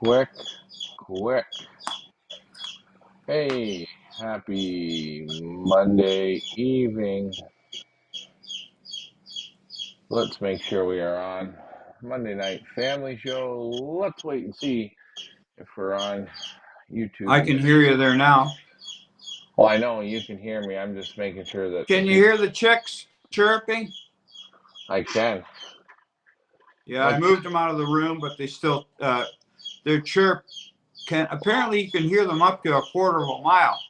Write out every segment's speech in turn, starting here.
quick. Hey, happy Monday evening. Let's make sure we are on Monday Night Family Show. Let's wait and see if we're on YouTube. I can hear you there now. Well, I know you can hear me. I'm just making sure that. Can you hear the chicks chirping? I can. Yeah, I moved them out of the room, but they still, their chirp apparently you can hear them up to a quarter of a mile.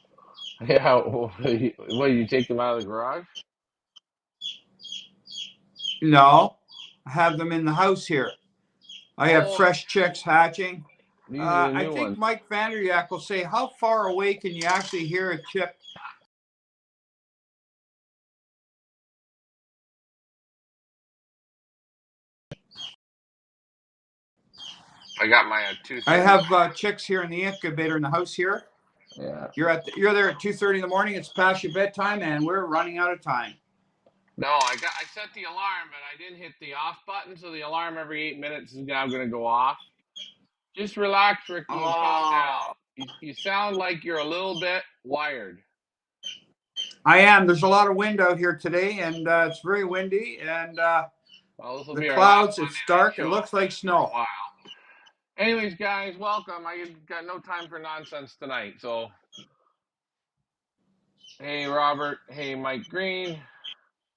Yeah, what, you take them out of the garage? No, I have them in the house here. I have fresh chicks hatching. These are the I new think ones. Mike Vanderyak will say, how far away can you actually hear a chick? I got my 2:30. I have chicks here in the incubator in the house here. Yeah. You're there at 2:30 in the morning. It's past your bedtime, and we're running out of time. No, I set the alarm, but I didn't hit the off button, so the alarm every 8 minutes is now going to go off. Just relax, Ricky, and calm down. You sound like you're a little bit wired. I am. There's a lot of wind out here today, and it's very windy, and well, the clouds, it's dark. It looks like snow. Wow. Anyways, guys, welcome. I got no time for nonsense tonight, so. Hey, Robert. Hey, Mike Green.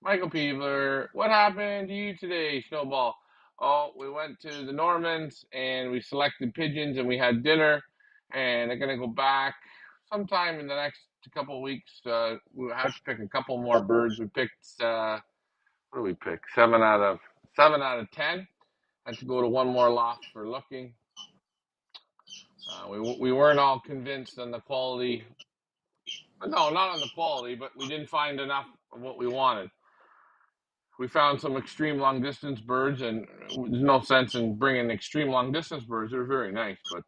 Michael Peebler. What happened to you today, Snowball? Oh, we went to the Normans, and we selected pigeons, and we had dinner, and they're going to go back sometime in the next couple of weeks. We have to pick a couple more birds. We picked, what do we pick? 7 out of 10. I had to go to one more loft for looking. We weren't all convinced on the quality. No, not on the quality, but we didn't find enough of what we wanted. We found some extreme long distance birds, and there's no sense in bringing extreme long distance birds. They're very nice, but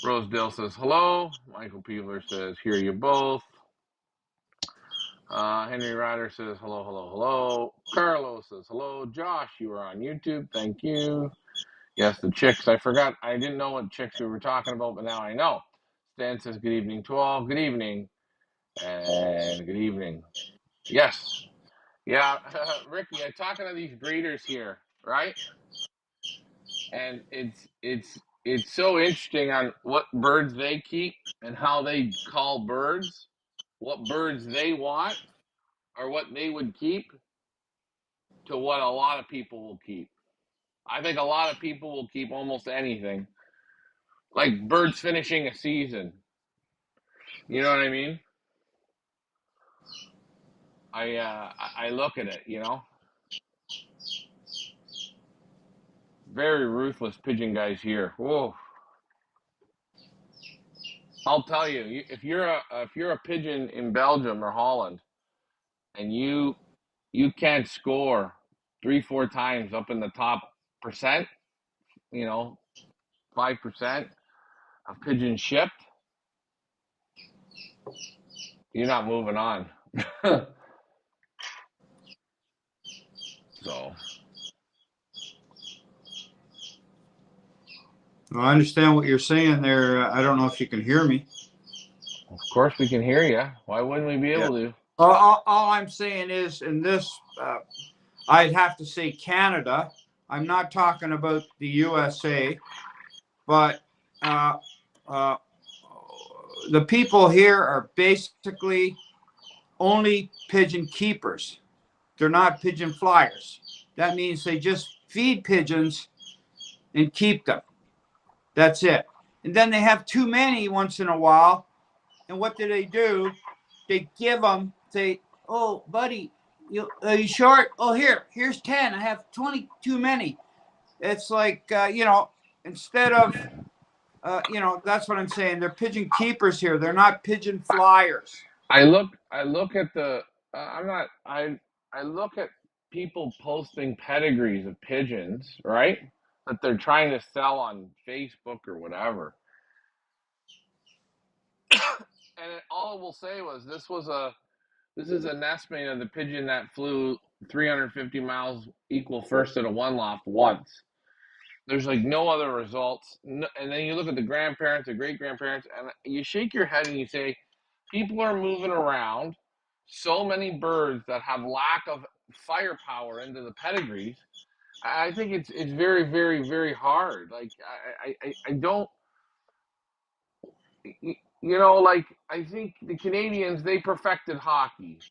Rosedale says hello. Michael Peebler says hear you both. Henry Ryder says hello, hello, hello. Carlos says hello. Josh, you are on YouTube. Thank you. Yes, the chicks. I forgot. I didn't know what chicks we were talking about, but now I know. Stan says good evening to all. Good evening. And good evening. Yes. Yeah, Ricky, I'm talking to these breeders here, right? And it's so interesting on what birds they keep and how they call birds, what birds they want or what they would keep to what a lot of people will keep. I think a lot of people will keep almost anything. Like birds finishing a season. You know what I mean? I look at it, you know. Very ruthless pigeon guys here. Whoa. I'll tell you, if you're a pigeon in Belgium or Holland, and you can't score 3-4 times up in the top percent, 5% of pigeons shipped, you're not moving on. So. Well, I understand what you're saying there. I don't know if you can hear me. Of course we can hear you. Why wouldn't we be able to? All I'm saying is, in this, I'd have to say Canada. I'm not talking about the USA, but the people here are basically only pigeon keepers. They're not pigeon flyers. That means they just feed pigeons and keep them. That's it. And then they have too many once in a while. And what do? They give them, say, oh, buddy, are you short? Oh, here's 10. I have 20 too many. It's like, instead of, that's what I'm saying. They're pigeon keepers here. They're not pigeon flyers. I look at the, I look at people posting pedigrees of pigeons, right? That they're trying to sell on Facebook or whatever. And all it will say was this is a nestmate of the pigeon that flew 350 miles equal first at a one loft once. There's like no other results. No, and then you look at the grandparents, the great grandparents, and you shake your head and you say, people are moving around so many birds that have lack of firepower into the pedigrees. I think it's very, very, very hard. Like I don't, like I think the Canadians, they perfected hockey.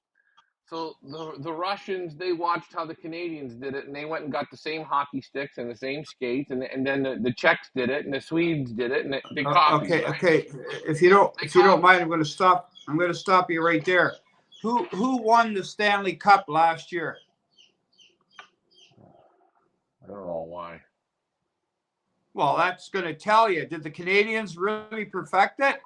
So the Russians, they watched how the Canadians did it, and they went and got the same hockey sticks and the same skates, and then the Czechs did it, and the Swedes did it, and they copied, Okay, right? okay. They If you don't copied. mind, I'm going to stop. I'm going to stop you right there. Who won the Stanley Cup last year? I don't know why. Well, that's going to tell you. Did the Canadians really perfect it?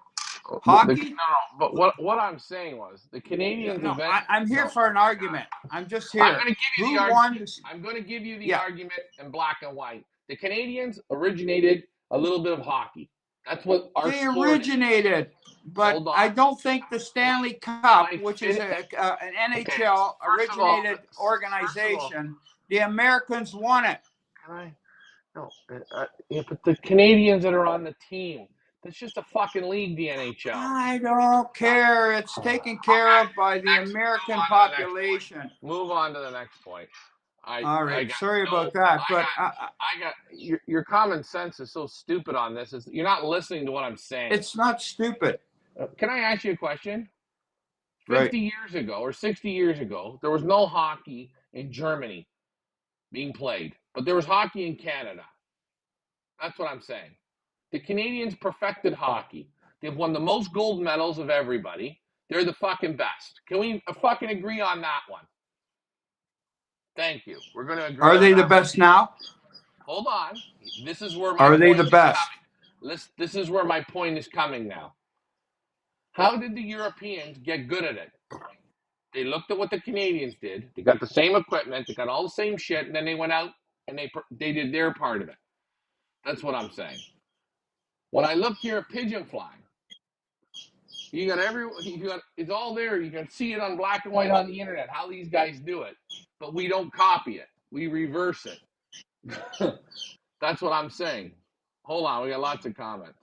No, Hockey? but what I'm saying was the Canadians No, event. I'm here No, for an argument. I'm just I'm here. going to give you the Who argument. won this? I'm going to give you the Yeah, argument in black and white. The Canadians originated a little bit of hockey. That's what our they sport is. originated, but Hold on. I don't think the Stanley Cup, My which is fin- an okay. NHL First of all, originated first of all, organization, the Americans won it. can I? No, yeah, but the Canadians that are on the team, that's just a fucking league, the NHL. I don't care. It's taken care Okay, of by the next, move American on to the next point. population. Move on to the next point. All I right. got Sorry no, about that, but I got your common sense is so stupid on this. Is you're not listening to what I'm saying. it's not stupid. Can I ask you a question? Right. 50 years ago or 60 years ago, there was no hockey in Germany being played, but there was hockey in Canada. That's what I'm saying. The Canadians perfected hockey. They've won the most gold medals of everybody. They're the fucking best. Can we fucking agree on that one? Thank you. We're going to agree Are on they the that. best now? Hold on. This is where my Are they the point is best? coming. This is where my point is coming now. How did the Europeans get good at it? They looked at what the Canadians did. They got the same equipment. They got all the same shit, and then they went out and they did their part of it. That's what I'm saying. When I look here at pigeon flying, it's all there. You can see it on black and white on the internet how these guys do it, but we don't copy it. We reverse it. That's what I'm saying. Hold on, we got lots of comments.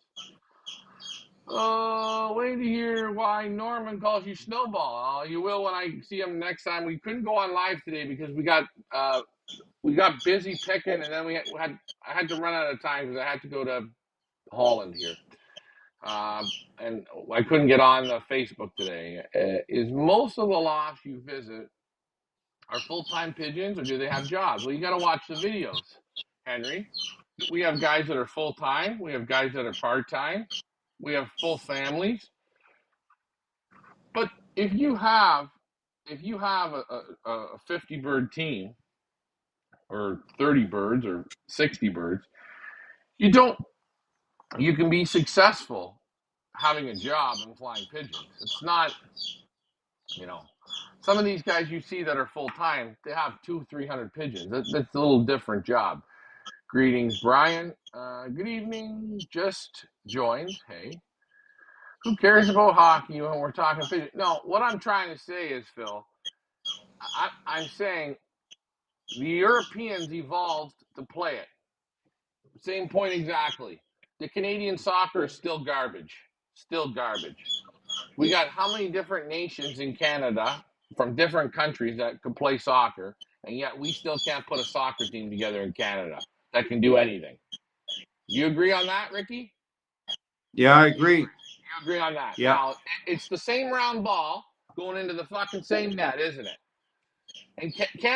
Wait to hear why Norman calls you Snowball. You will when I see him next time. We couldn't go on live today because we got busy picking, and then I had to run out of time because I had to go to Holland here. And I couldn't get on the Facebook today. Is most of the lofts you visit are full-time pigeons, or do they have jobs? Well, you got to watch the videos, Henry. We have guys that are full-time. We have guys that are part-time. We have full families. But if you have a 50 bird team, or 30 birds, or 60 birds, you don't you can be successful having a job and flying pigeons. It's not, you know, some of these guys you see that are full time, they have 200-300 pigeons. That's a little different job. Greetings, Brian. Good evening. Just joined. Hey, who cares about hockey when we're talking pigeons? No, what I'm trying to say is, Phil, I'm saying the Europeans evolved to play it. Same point exactly. The Canadian soccer is still garbage. Still garbage. We got how many different nations in Canada from different countries that could play soccer, and yet we still can't put a soccer team together in Canada that can do anything. You agree on that, Ricky? Yeah, I agree. You agree on that? Yeah. Now, it's the same round ball going into the fucking same net, isn't it? In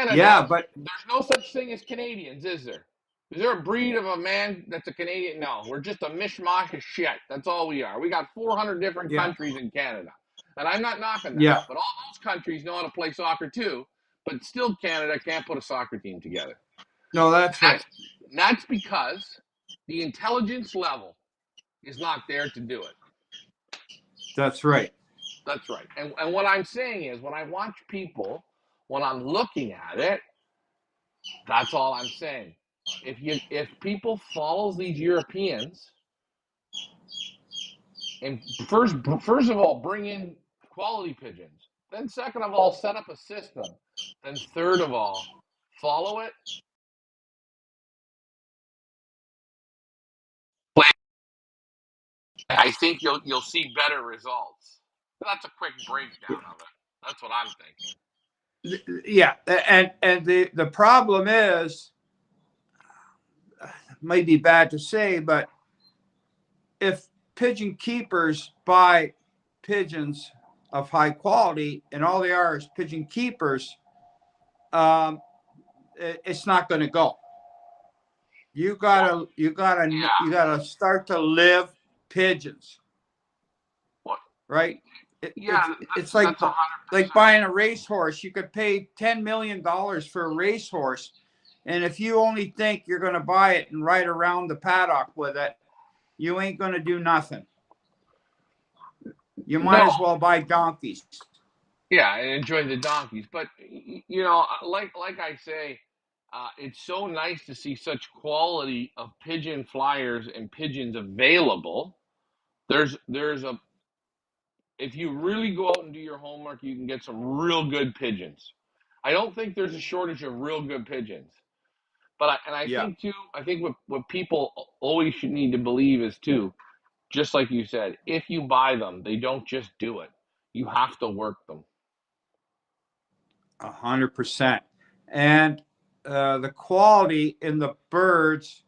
Yeah, Canada, but there's no such thing as Canadians, is there? Is there a breed of a man that's a Canadian? No, we're just a mishmash of shit. That's all we are. We got 400 different yeah, countries in Canada. And I'm not knocking that. yeah. But all those countries know how to play soccer too. But still, Canada can't put a soccer team together. No, that's right. That's because the intelligence level is not there to do it. That's right. That's right. And what I'm saying is when I watch people, when I'm looking at it, that's all I'm saying. If people follow these Europeans and first of all bring in quality pigeons, then second of all set up a system, then third of all follow it I think you'll see better results. That's a quick breakdown of it. That's what I'm thinking. Yeah, and the problem is, might be bad to say, but if pigeon keepers buy pigeons of high quality and all they are is pigeon keepers, it's not going to go. You gotta start to live pigeons, What? right? Yeah, It's that's 100%. like buying a racehorse. You could pay $10 million for a racehorse, and if you only think you're going to buy it and ride around the paddock with it, you ain't going to do nothing. You might No, as well buy donkeys. yeah, and enjoy the donkeys. But like I say, it's so nice to see such quality of pigeon flyers and pigeons available. There's a If you really go out and do your homework, you can get some real good pigeons. I don't think there's a shortage of real good pigeons. But I Yeah, think too, I think what people always should need to believe is too, just like you said, if you buy them, they don't just do it. You have to work them. 100%. And the quality in the birds,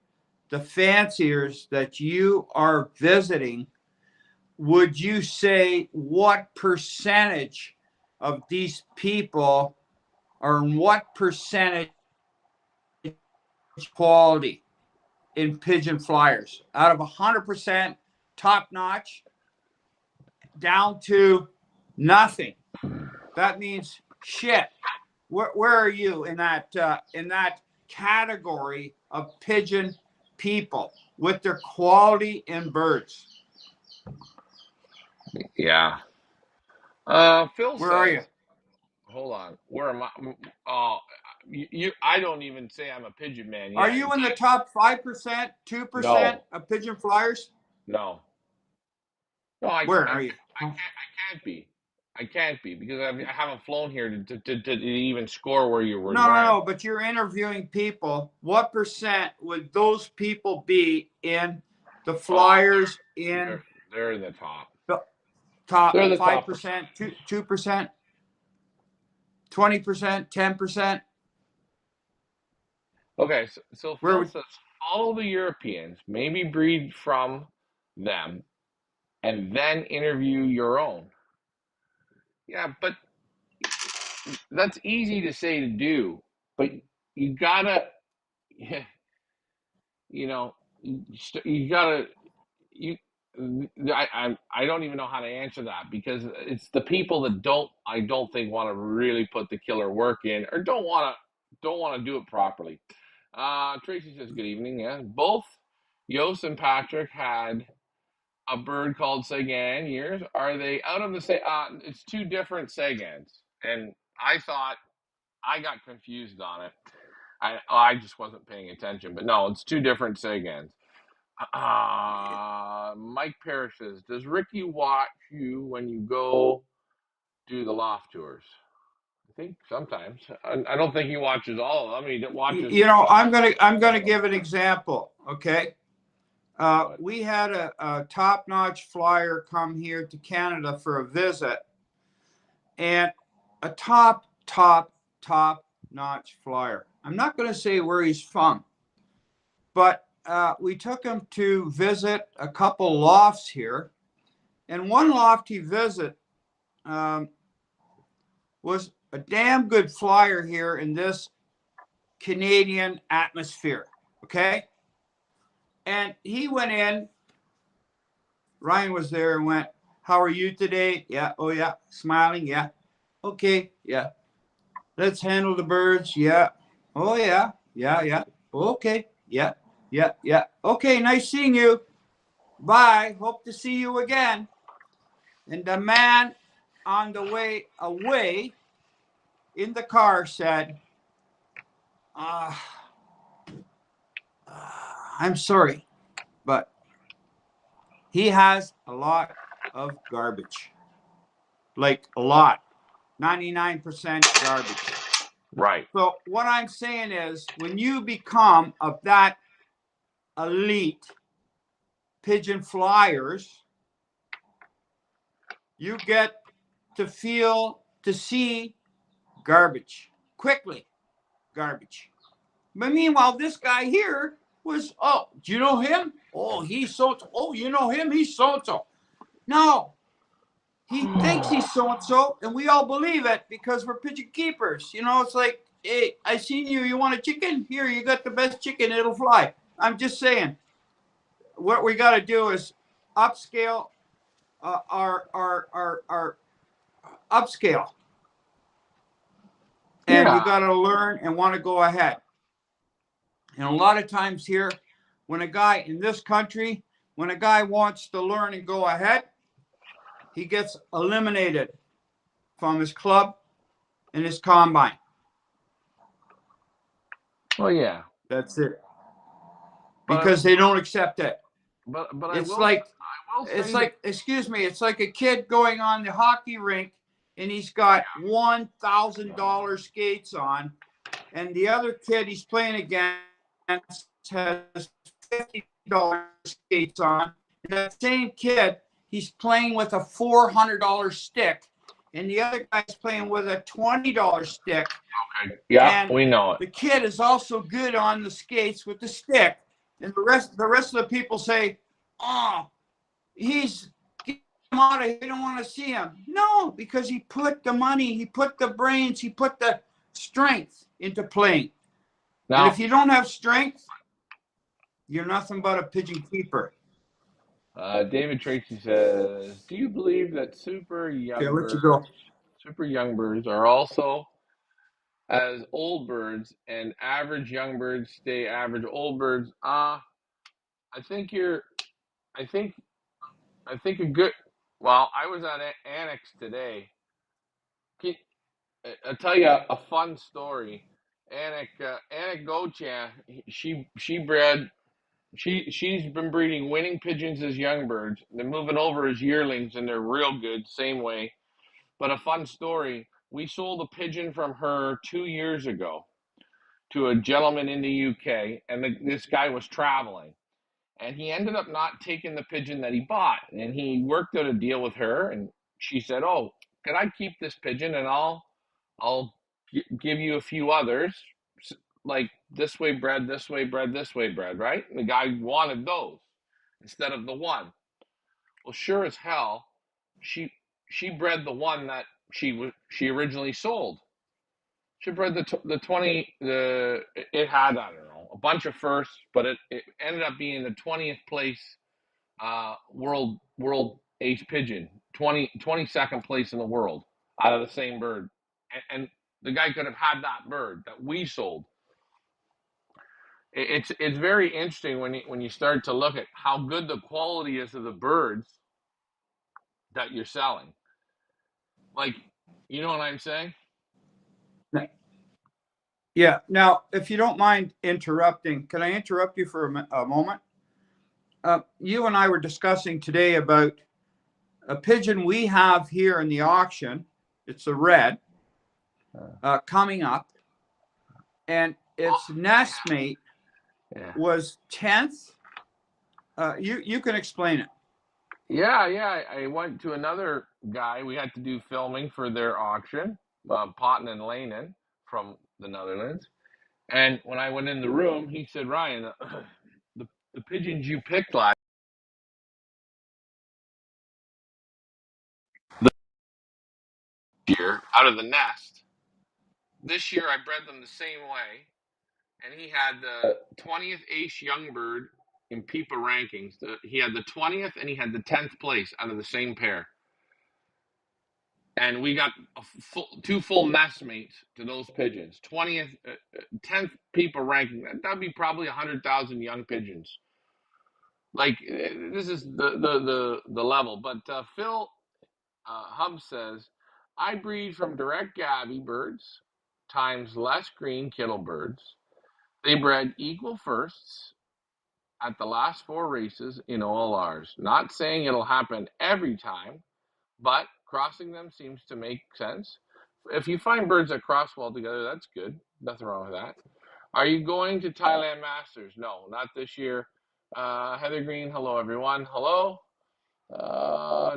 the fanciers that you are visiting, would you say what percentage of these people are in what percentage quality in pigeon flyers out of 100% top notch down to nothing? That means shit. Where are you in that category of pigeon people with their quality in birds? Yeah. Phil Where are you? says, hold on, where am I? Oh, I don't even say I'm a pigeon man Are yet. you in the top 5%, 2% No, of pigeon flyers? no, no. Where are you? I can't be. I can't be because I haven't flown here to even score where you No, no, reside. no. But you're interviewing people. What percent would those people be in the Oh, flyers in they're in the top. the They're top the top percent. 5%, 2%, 20%, 10%? Okay, so Where Phil would says follow the Europeans, maybe breed from them, and then interview your own. Yeah, but that's easy to say to do, but you gotta, you know, you gotta, you. I don't even know how to answer that because it's the people that I don't think want to really put the killer work in or don't want to do it properly. Tracy says good evening. Yeah, both Yost and Patrick had a bird called Sagan years. Are they out of the same? It's two different Sagans, and I thought I got confused on it. I just wasn't paying attention, but no, it's two different Sagans. Mike Parrish says, "Does Ricky watch you when you go do the loft tours?" I think sometimes. I don't think he watches all of them. He watches I'm gonna some of them. give an example. Okay, But we had a top-notch flyer come here to Canada for a visit, and a top-notch flyer. I'm not going to say where he's from, but we took him to visit a couple lofts here, and one loft he visited was a damn good flyer here in this Canadian atmosphere. Okay, and he went in. Ryan was there and went, "How are you today?" "Yeah." "Oh yeah." Smiling. "Yeah." "Okay." "Yeah." "Let's handle the birds." "Yeah." "Oh yeah." "Yeah, yeah." "Okay." "Yeah, yeah, yeah." "Okay, nice seeing you. Bye. Hope to see you again." And the man on the way away in the car said, uh, "I'm sorry, but he has a lot of garbage. Like a lot. 99% garbage." Right. So what I'm saying is when you become of that elite pigeon flyers, you get to see garbage quickly. Garbage. But meanwhile, this guy here was, oh, do you know him? Oh, he's so, oh, you know him? He's so and so. No, he thinks he's so and so, and we all believe it because we're pigeon keepers. You know, it's like, hey, I seen you. You want a chicken? Here, you got the best chicken. It'll fly. I'm just saying, what we got to do is upscale our upscale, and Yeah. you got to learn and want to go ahead. And a lot of times here, when a guy in this country, when a guy wants to learn and go ahead, he gets eliminated from his club and his combine. Well, yeah. That's it. But Because they don't accept it. but It's like I will say that excuse me, it's like a kid going on the hockey rink and he's got $1,000 skates on, and the other kid he's playing against has $50 skates on. And that same kid, he's playing with a $400 stick, and the other guy's playing with a $20 stick. okay. Yeah, And we know it. the kid is also good on the skates with the stick. And the rest of the people say, "Oh, he's get him out of here. We don't want to see him." No, because he put the money, he put the brains, he put the strength into playing. And if Now, you don't have strength, you're nothing but a pigeon keeper. David Tracy says, "Do you believe that Okay, I'll let you go. super young birds are also as old birds, and average young birds stay average old birds?" I think you're. I think. I think a good. Well, I was at Annex today. I'll tell you a fun story. Anik Gochan, she bred. She's been breeding winning pigeons as young birds. They're moving over as yearlings, and they're real good. Same way. But a fun story. We sold a pigeon from her 2 years ago to a gentleman in the UK, and this guy was traveling, and he ended up not taking the pigeon that he bought, and he worked out a deal with her, and she said, "Oh, can I keep this pigeon, and I'll give you a few others, like this way bred, this way bred, this way bred," right? And the guy wanted those instead of the one. Well, sure as hell, she she bred the one that she originally sold. She bred the 20 the it had, I don't know, a bunch of firsts, but it ended up being the 20th place world ace pigeon, 22nd place in the world out of the same bird, and the guy could have had that bird that we sold. It's very interesting when you start to look at how good the quality is of the birds that you're selling. Like, you know what I'm saying? Yeah. Now, if you don't mind interrupting, can I interrupt you for a moment? You and I were discussing today about a pigeon we have here in the auction. It's a red coming up, and its nestmate Yeah. was 10th. You can explain it. Yeah. I went to another guy. We had to do filming for their auction, Potten and Lanen from the Netherlands. And when I went in the room, he said, "Ryan, the pigeons you picked last year out of the nest, this year I bred them the same way." And he had the 20th ace young bird in PIPA rankings. He had the 20th and he had the 10th place out of the same pair. And we got two full nestmates to those pigeons. 20th, 10th PIPA ranking. That'd be probably 100,000 young pigeons. Like, this is the level. But Phil Hub says, "I breed from direct Gabby birds times less green kittle birds. They bred equal firsts at the last four races in OLRs. Not saying it'll happen every time, but crossing them seems to make sense. If you find birds that cross well together, that's good. Nothing wrong with that. Are you going to Thailand Masters? No, not this year." Heather Green, hello everyone. Hello.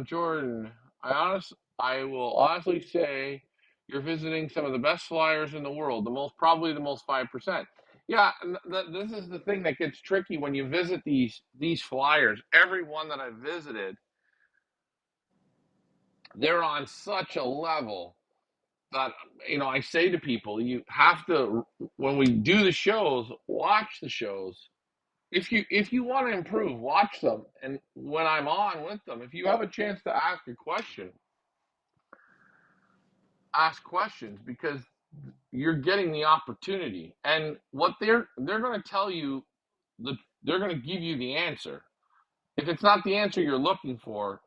Jordan, I will honestly say you're visiting some of the best flyers in the world, probably the most 5%. Yeah, this is the thing that gets tricky when you visit these flyers. Every one that I've visited, they're on such a level that I say to people, you have to, when we do the shows, watch the shows. If you want to improve, watch them. And when I'm on with them, if you have a chance to ask a question, ask questions, because you're getting the opportunity. And what they're going to tell you, they're going to give you the answer. If it's not the answer you're looking for,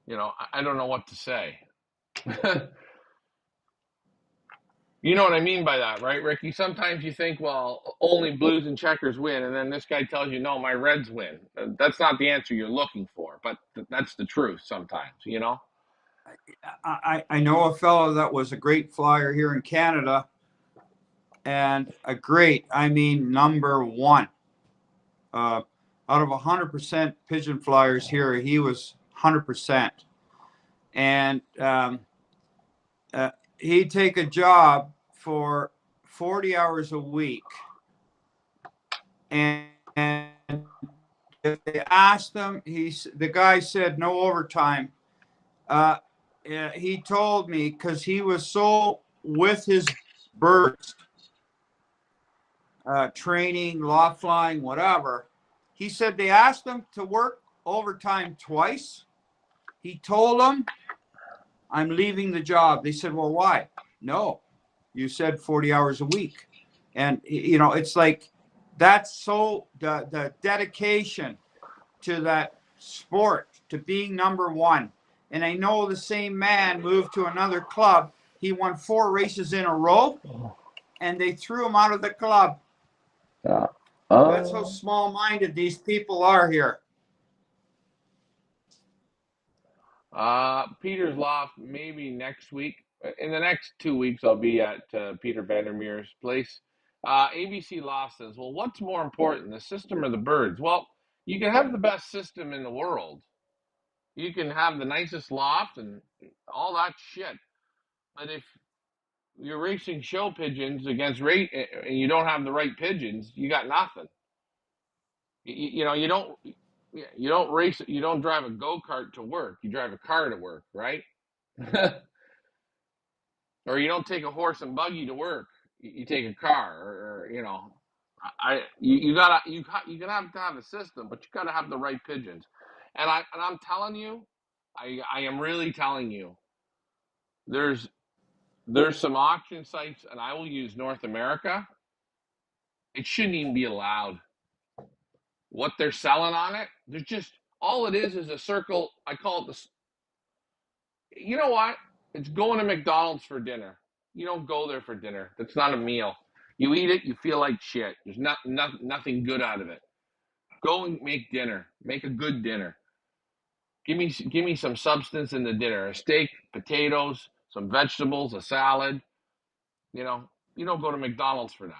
I don't know what to say. You know what I mean by that, right, Ricky? Sometimes you think, well, only blues and checkers win, and then this guy tells you, no, my Reds win. That's not the answer you're looking for, but that's the truth sometimes. I know a fellow that was a great flyer here in Canada, and number one. Out of 100% pigeon flyers here, he was 100%. And he'd take a job for 40 hours a week. And if they asked him, the guy said no overtime. He told me, because he was so with his birds, training, loft flying, whatever. He said they asked him to work overtime twice. He told them, I'm leaving the job. They said, well, why? No, you said 40 hours a week. And, it's like, that's so the dedication to that sport, to being number one. And I know the same man moved to another club. He won 4 races in a row, and they threw him out of the club. Yeah. That's how small-minded these people are here. Peter's Loft, maybe next week. In the next 2 weeks, I'll be at Peter Vandermeer's place. ABC Loft says, well, what's more important, the system or the birds? Well, you can have the best system in the world. You can have the nicest loft and all that shit. But if you're racing show pigeons against rate and you don't have the right pigeons, you got nothing. You don't race, you don't drive a go-kart to work. You drive a car to work, right? Or you don't take a horse and buggy to work. You take a car, or you gotta have to have a system, but you gotta have the right pigeons. And I'm telling you, I am really telling you, there's some auction sites, and I will use North America. It shouldn't even be allowed. What they're selling on it, there's just, all it is a circle. I call it the. You know what? It's going to McDonald's for dinner. You don't go there for dinner. That's not a meal. You eat it, you feel like shit. There's nothing good out of it. Go and make dinner. Make a good dinner. Give me some substance in the dinner. A steak, potatoes, some vegetables, a salad. You don't go to McDonald's for that.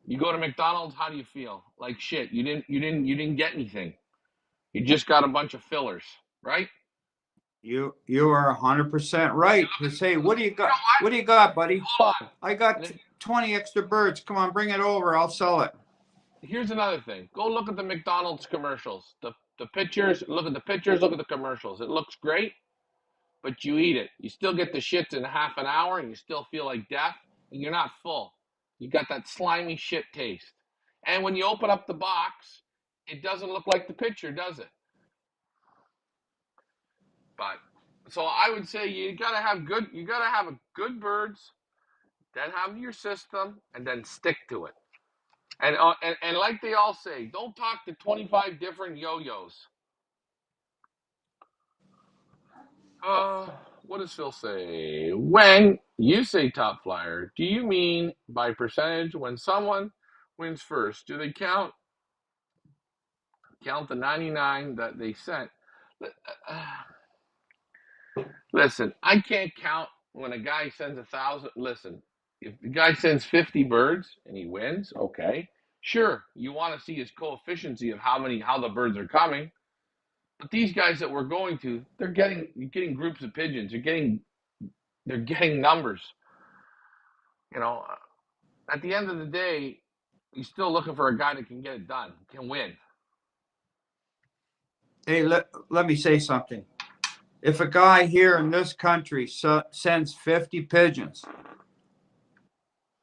You go to McDonald's, how do you feel? Like shit. You didn't get anything. You just got a bunch of fillers, right? You are 100% right. To say, what do you got? What do you got, buddy? I got 20 extra birds. Come on, bring it over. I'll sell it. Here's another thing. Go look at the McDonald's commercials. The pictures, look at the pictures, look at the commercials. It looks great, but you eat it. You still get the shits in half an hour, and you still feel like death, and you're not full. You got that slimy shit taste. And when you open up the box, it doesn't look like the picture, does it? But so I would say you gotta have good birds, then have your system, and then stick to it. And like they all say, don't talk to 25 different yo-yos. What does Phil say? When you say top flyer, do you mean by percentage? When someone wins first, do they count the 99 that they sent? Listen, I can't count when a guy sends 1,000. Listen, if the guy sends 50 birds and he wins, okay, sure, you want to see his coefficient of how the birds are coming. But these guys that we're going to, you're getting groups of pigeons. They're getting numbers. You know, at the end of the day, you're still looking for a guy that can get it done, can win. Hey, let me say something. If a guy here in this country sends 50 pigeons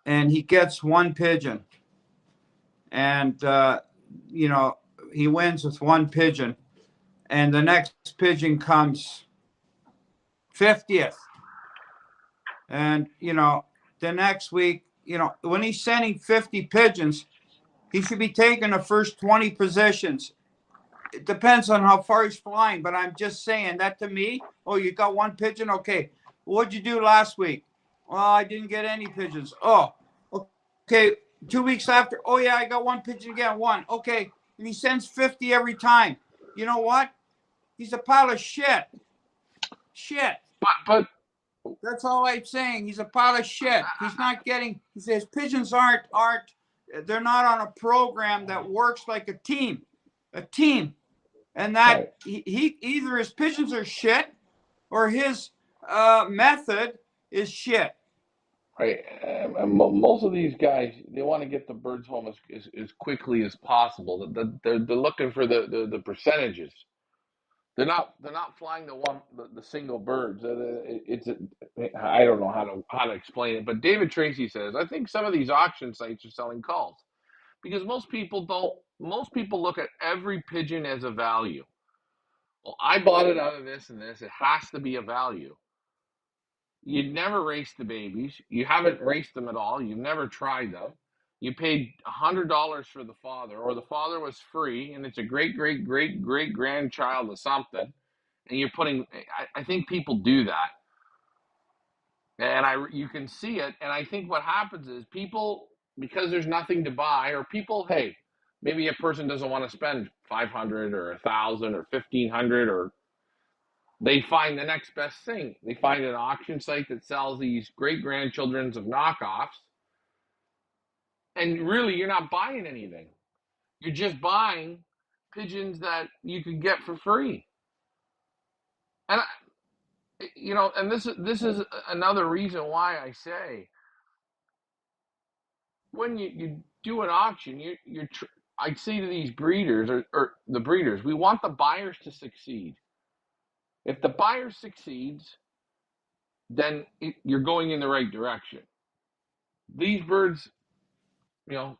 and he gets one pigeon and, he wins with one pigeon and the next pigeon comes 50th. And, the next week, when he's sending 50 pigeons, he should be taking the first 20 positions. It depends on how far he's flying, but I'm just saying that to me. Oh, you got one pigeon? Okay. What'd you do last week? Well, I didn't get any pigeons. Oh, okay. 2 weeks after, oh, yeah, I got one pigeon again. One. Okay. And he sends 50 every time. You know what? He's a pile of shit. Shit. But That's all I'm saying. He's a pile of shit. He's not getting, he says pigeons aren't, they're not on a program that works like a team. A team. And that right. he either his pigeons are shit or his method is shit. Right. Most of these guys, they want to get the birds home as quickly as possible. They're looking for the percentages. They're not flying the single birds. I don't know how to explain it, but David Tracy says I think some of these auction sites are selling calls because most people don't. Most people look at every pigeon as a value. Well, I bought it out of this and this. It has to be a value. You'd never race the babies. You haven't raced them at all. You've never tried them. You paid $100 for the father, or the father was free, and it's a great, great, great, great grandchild of something. And you're putting. I think people do that, and you can see it. And I think what happens is people, because there's nothing to buy, or people, hey, maybe a person doesn't want to spend 500 or 1,000 or 1,500 or they find the next best thing. They find an auction site that sells these great grandchildren's of knockoffs. And really, you're not buying anything. You're just buying pigeons that you could get for free. And and this is another reason why I say when you do an auction, I say to these breeders or the breeders, we want the buyers to succeed. If the buyer succeeds, then you're going in the right direction. These birds, you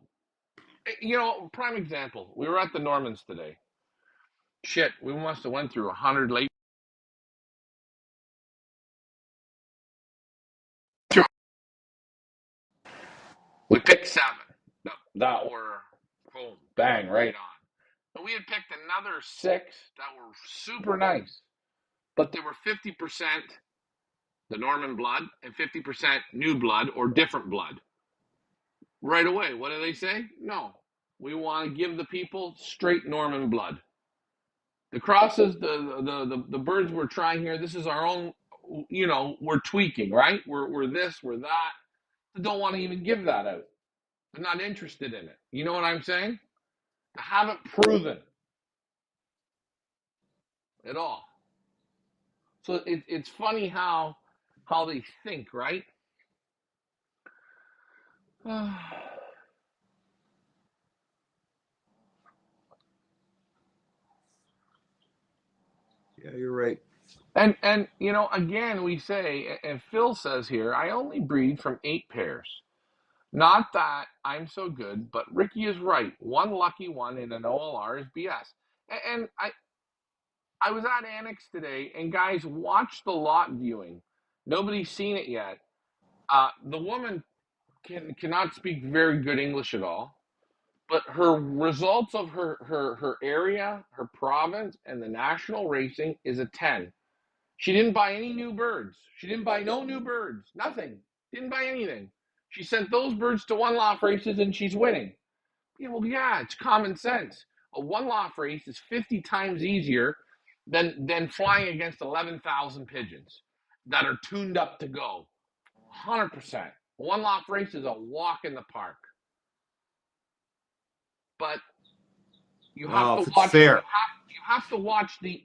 know, prime example. We were at the Normans today. Shit, we must have went through 100 late. We picked 7 that were boom, bang, right on. And we had picked another 6 that were super nice, but they were 50% the Norman blood and 50% new blood or different blood. Right away, what do they say? No, we want to give the people straight Norman blood. The crosses, the birds we're trying here, this is our own, we're tweaking, right? We're this, we're that. They don't want to even give that out. They're not interested in it. You know what I'm saying? I haven't proven at all. So it's funny how they think, right? Yeah, you're right. And again we say, and Phil says here, I only breed from 8 pairs. Not that I'm so good, but Ricky is right. One lucky one in an OLR is BS. And I was at Annex today, and guys, watch the lot viewing. Nobody's seen it yet. The woman cannot speak very good English at all, but her results of her area, her province, and the national racing is a 10. She didn't buy any new birds. She didn't buy no new birds. Nothing. Didn't buy anything. She sent those birds to one loft races and she's winning. Yeah, well, yeah, it's common sense. A one loft race is 50 times easier than flying against 11,000 pigeons that are tuned up to go. 100%. One loft race is a walk in the park. But you have Well, to if it's watch. fair. have to watch the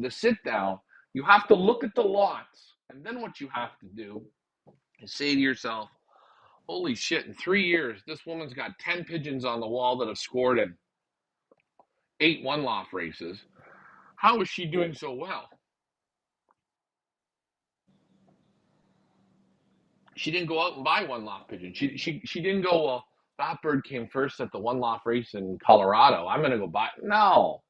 sit down. You have to look at the lots, and then what you have to do is say to yourself, "Holy shit! In 3 years, this woman's got 10 pigeons on the wall that have scored in 8 one loft races. How is she doing so well?" She didn't go out and buy one loft pigeon. She didn't go, well, that bird came first at the one loft race in Colorado, I'm gonna go buy it. No.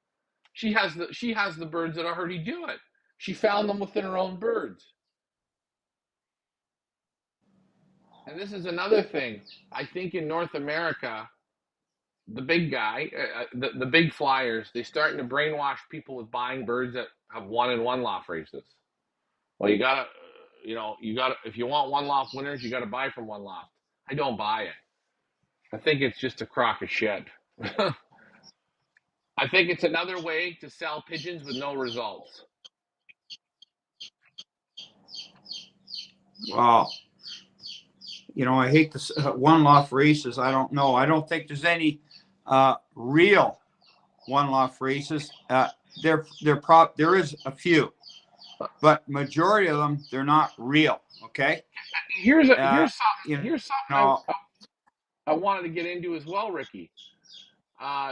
She has the birds that already do it. She found them within her own birds. And this is another thing. I think in North America, the big guy, the big flyers, they're starting to brainwash people with buying birds that have won in one loft races. Well, you gotta, if you want one loft winners, you gotta buy from one loft. I don't buy it. I think it's just a crock of shit. I think it's another way to sell pigeons with no results. Well, I hate this one loft races. I don't know. I don't think there's any real one loft races. There is a few, but majority of them, they're not real. Okay. Here's Uh, you here's something know, I wanted to get into as well, Ricky.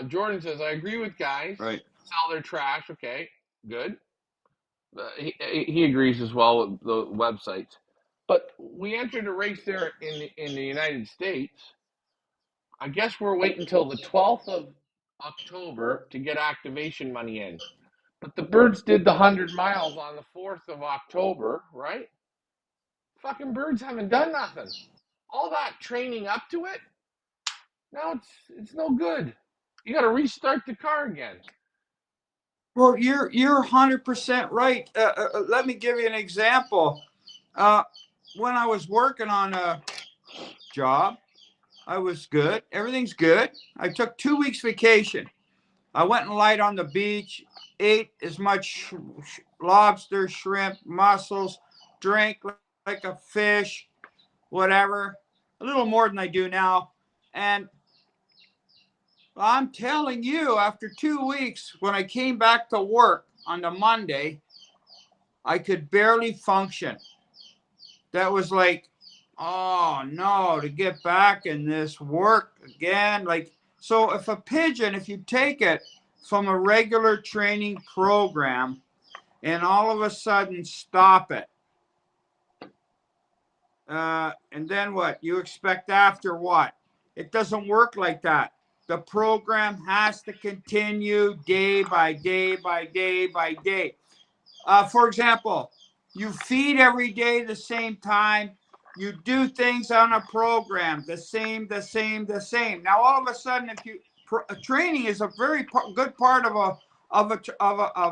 Jordan says, I agree with guys right. sell their trash. Okay, good. He agrees as well with the websites. But we entered a race there in the United States. I guess we're waiting until the 12th of October to get activation money in. But the birds did the 100 miles on the 4th of October, right? Fucking birds haven't done nothing. All that training up to it, now it's no good. You got to restart the car again. Well, you're 100% right. Let me give you an example. When I was working on a job, I was good. Everything's good. I took 2 weeks vacation. I went and lied on the beach, ate as much lobster, shrimp, mussels, drank like a fish, whatever, a little more than I do now. And I'm telling you, after 2 weeks, when I came back to work on the Monday, I could barely function. That was like, oh no, to get back in this work again. Like, so if a pigeon, if you take it from a regular training program and all of a sudden stop it, and then what? You expect after what? It doesn't work like that. The program has to continue day by day by day by day. For example, you feed every day the same time. You do things on a program the same. Now, all of a sudden, if you training is a very good part of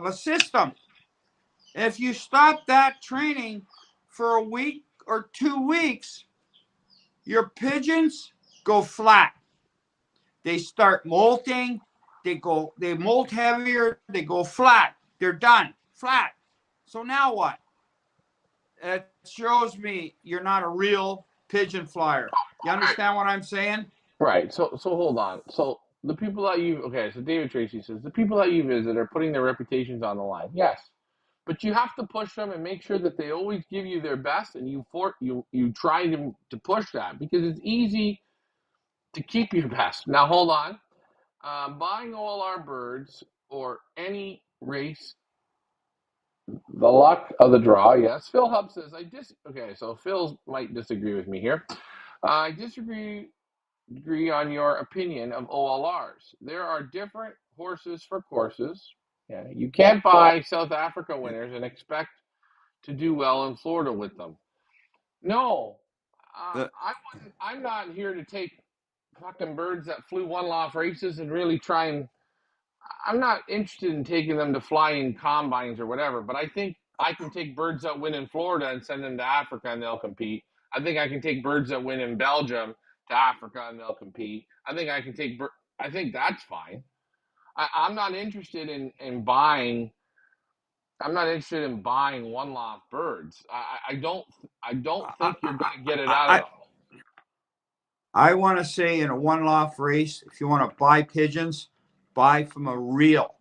a system. If you stop that training for a week or 2 weeks, your pigeons go flat. They start molting. They molt heavier. They go flat. They're done flat. So now what? It shows me you're not a real pigeon flyer. You understand what I'm saying? Right. So hold on. So the people that so David Tracy says the people that you visit are putting their reputations on the line. Yes. But you have to push them and make sure that they always give you their best, and you try to push that, because it's easy to keep your best. Now hold on. Buying all our birds or any race, the luck of the draw. Yes. Phil Hub says okay, so Phil might disagree with me here. I disagree on your opinion of OLRs. There are different horses for courses. Yeah, you can't buy South Africa winners and expect to do well in Florida with them. No, Uh, I'm not here to take fucking birds that flew one loft races and really try and. I'm not interested in taking them to fly in combines or whatever. But I think I can take birds that win in Florida and send them to Africa and they'll compete. I think I can take birds that win in Belgium to Africa and they'll compete. I think I can take. I think that's fine. I'm not interested in buying. I'm not interested in buying one loft birds. I don't I, think you're going to get it out of I, them. I want to say in a one loft race, if you want to buy pigeons, buy from a real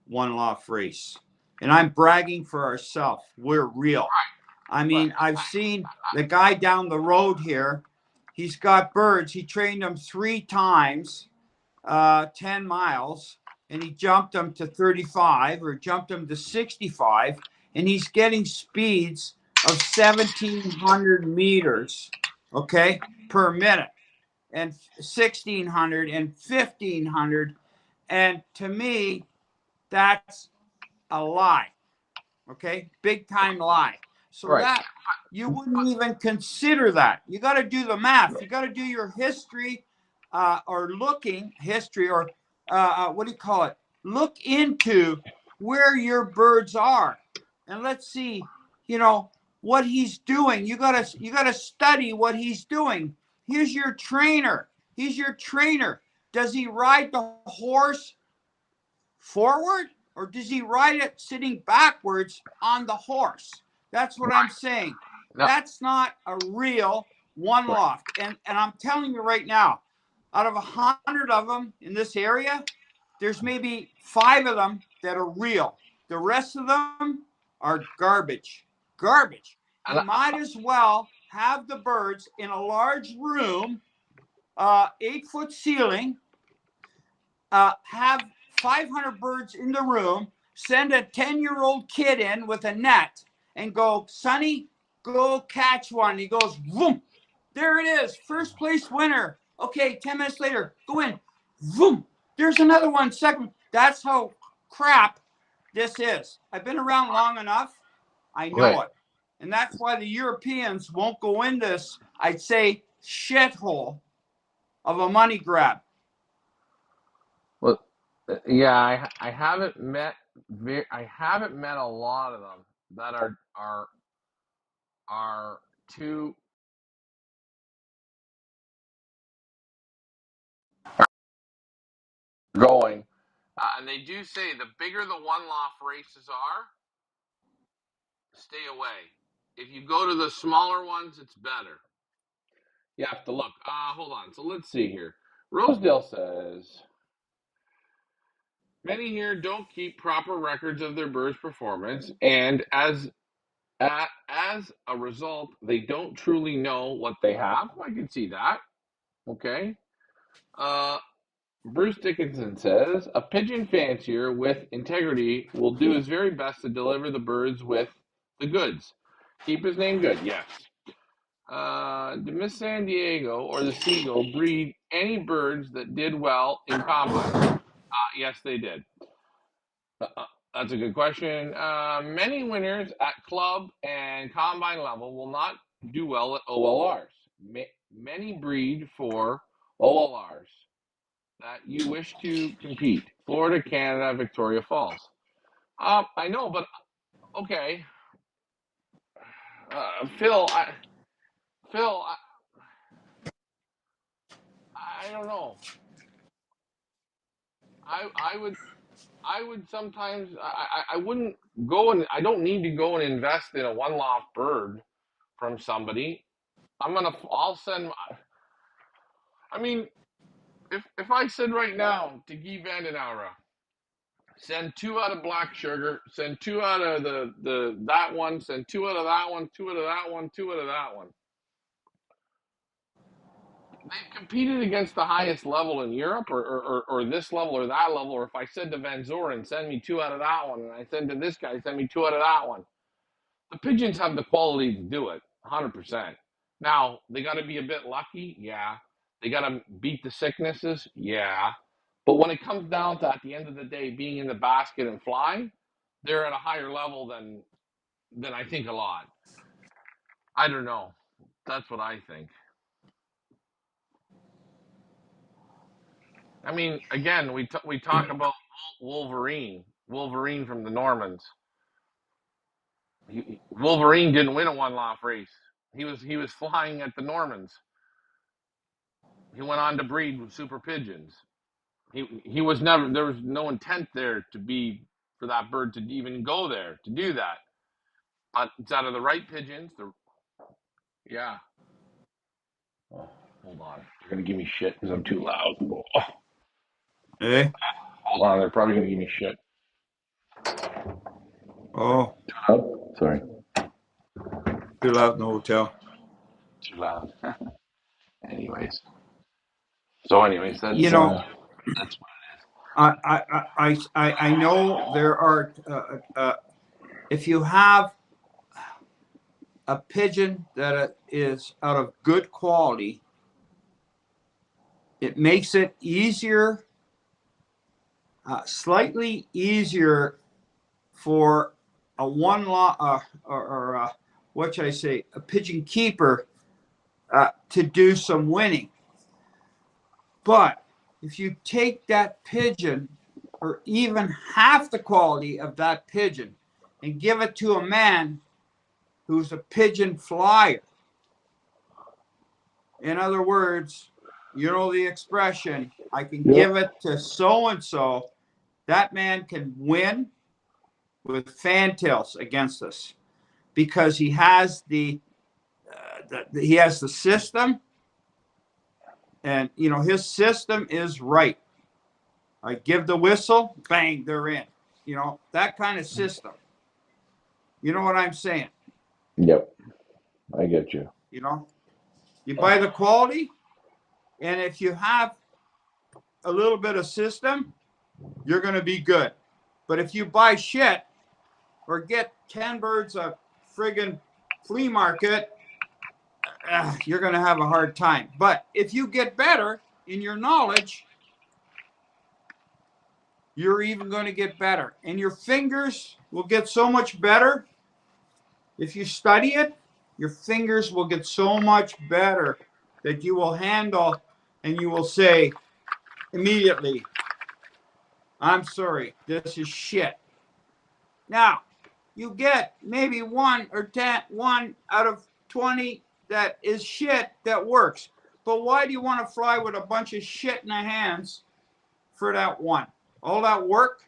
one loft race. And I'm bragging for ourselves. We're real. I But mean, I've seen the guy down the road here. He's got birds. He trained them 3 times, 10 miles, and he jumped them to 35 or jumped them to 65. And he's getting speeds of 1,700 meters, okay, per minute, and 1,600 and 1,500. And to me, that's a lie. Okay, big time lie. So right. that you wouldn't even consider that. You got to do the math. You got to do your history, or looking history, or what do you call it? Look into where your birds are, and let's see. You know what he's doing. You gotta study what he's doing. Here's your trainer. He's your trainer. Does he ride the horse forward, or does he ride it sitting backwards on the horse? That's what I'm saying. No, That's not a real one right. loft. And I'm telling you right now, out of 100 of them in this area, there's maybe 5 of them that are real. The rest of them are garbage. Garbage. And You might as well have the birds in a large room, 8-foot ceiling, have 500 birds in the room, send a 10-year-old kid in with a net and go, Sonny, go catch one. He goes, boom, there it is, first place winner. Okay, 10 minutes later, go in, boom, there's another one, second. That's how crap this is. I've been around long enough. I okay. know it. And that's why the Europeans won't go in this, I'd say, shithole of a money grab. Well, yeah, I haven't met I haven't met a lot of them that are too going. And they do say the bigger the one loft races are, stay away. If you go to the smaller ones, it's better. You have to look. Hold on. So let's see here. Rosedale says many here don't keep proper records of their bird's performance, and as a result, they don't truly know what they have. I can see that. Okay. Uh, Bruce Dickinson says a pigeon fancier with integrity will do his very best to deliver the birds with the goods. Keep his name good. Yes. Did Miss San Diego or the Seagull breed any birds that did well in combines? Yes, they did. Uh, uh, that's a good question. Many winners at club and combine level will not do well at OLRs. Many breed for OLRs that you wish to compete. Florida, Canada, Victoria Falls. I know, but okay. Phil, Phil, I don't know. I, I would I would sometimes I wouldn't go and I don't need to go and invest in a one loft bird from somebody. I'll send. I mean, if I said right now to Guy Vandenara, send 2 out of black sugar, send 2 out of the that one, send 2 out of that one, 2 out of that one, 2 out of that one. They've competed against the highest level in Europe, or this level or that level. Or if I said to Van Zoren, send me 2 out of that one, and I said to this guy, send me 2 out of that one. The pigeons have the quality to do it, 100%. Now they got to be a bit lucky, yeah. They got to beat the sicknesses, yeah. But when it comes down to at the end of the day being in the basket and flying, they're at a higher level than I think a lot. I don't know. That's what I think. I mean, again, we talk about Wolverine from the Normans. Wolverine didn't win a one loft race. He was flying at the Normans. He went on to breed with super pigeons. He was never there was no intent there to be for that bird to even go there to do that. But it's out of the right pigeons. Yeah. Oh, hold on. They're gonna give me shit because I'm too loud. Oh, Eh? hold on. They're probably gonna give me shit. Oh, Oh, sorry, too loud in the hotel. too loud. Anyways, so anyways, You know, that's I know there are, if you have a pigeon that is out of good quality, it makes it easier, slightly easier for a what should I say, a pigeon keeper to do some winning. But if you take that pigeon, or even half the quality of that pigeon, and give it to a man who's a pigeon flyer, in other words, you know the expression, I can Yep. give it to so and so, that man can win with fantails against us because he has he has the system, and you know his system is right. I give the whistle, bang, they're in. You know, that kind of system. You know what I'm saying? Yep. I get you. You know, you buy the quality, and if you have a little bit of system, you're going to be good. But if you buy shit or get 10 birds a friggin' flea market, you're going to have a hard time. But if you get better in your knowledge, you're even going to get better. And your fingers will get so much better. If you study it, your fingers will get so much better that you will handle and you will say immediately, I'm sorry, this is shit. Now, you get maybe 1 out of 20 that is shit that works. But why do you want to fly with a bunch of shit in the hands for that one? All that work?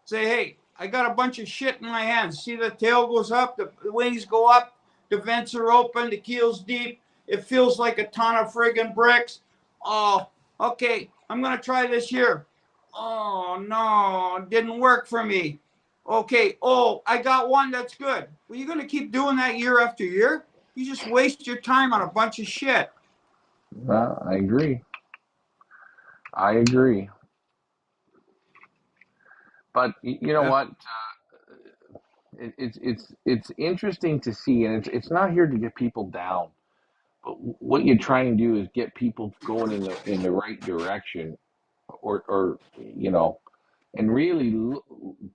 Say, hey, I got a bunch of shit in my hands. See, the tail goes up, the wings go up, the vents are open, the keel's deep. It feels like a ton of friggin' bricks. Oh, okay, I'm going to try this here. Oh, no, it didn't work for me. Okay, oh, I got one that's good. Well, you're going to keep doing that year after year? You just waste your time on a bunch of shit. I agree. I agree. But you know Yeah. what? It's interesting to see, and it's not here to get people down. But what you're trying to do is get people going in the right direction, or you know, and really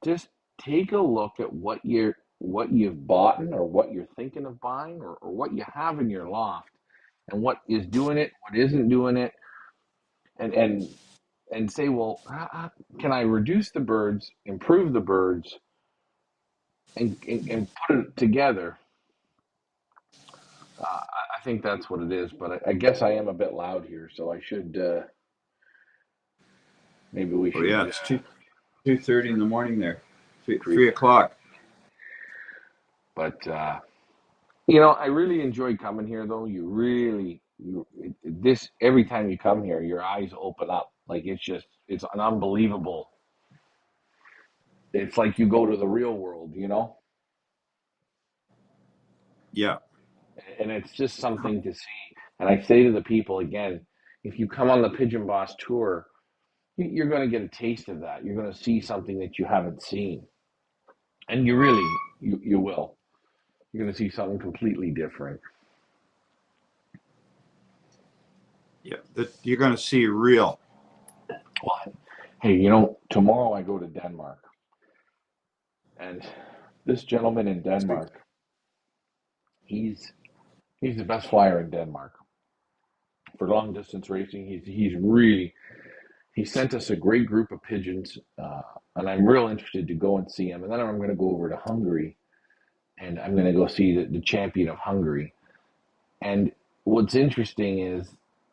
just take a look at what you've bought or what you're thinking of buying, or what you have in your loft, and what is doing it, what isn't doing it, and say, well, can I reduce the birds, improve the birds, and put it together. I think that's what it is, but I guess I am a bit loud here, so I should maybe we Oh, should yeah, it's 2:30 in the morning there. increase. 3 o'clock. But you know, I really enjoy coming here, though. You really, this every time you come here, your eyes open up. Like it's an unbelievable. It's like you go to the real world, you know, Yeah. and it's just something to see. And I say to the people again, if you come on the Pigeon Boss tour, you're going to get a taste of that. You're going to see something that you haven't seen, and you really, you will. You're going to see something completely different. Yeah. That you're going to see real. Well, hey, you know, tomorrow I go to Denmark, and this gentleman in Denmark, he's he's the best flyer in Denmark for long distance racing. He's really he sent us a great group of pigeons, and I'm real interested to go and see him. And then I'm going to go over to Hungary, and I'm going to go see the champion of Hungary. And what's interesting is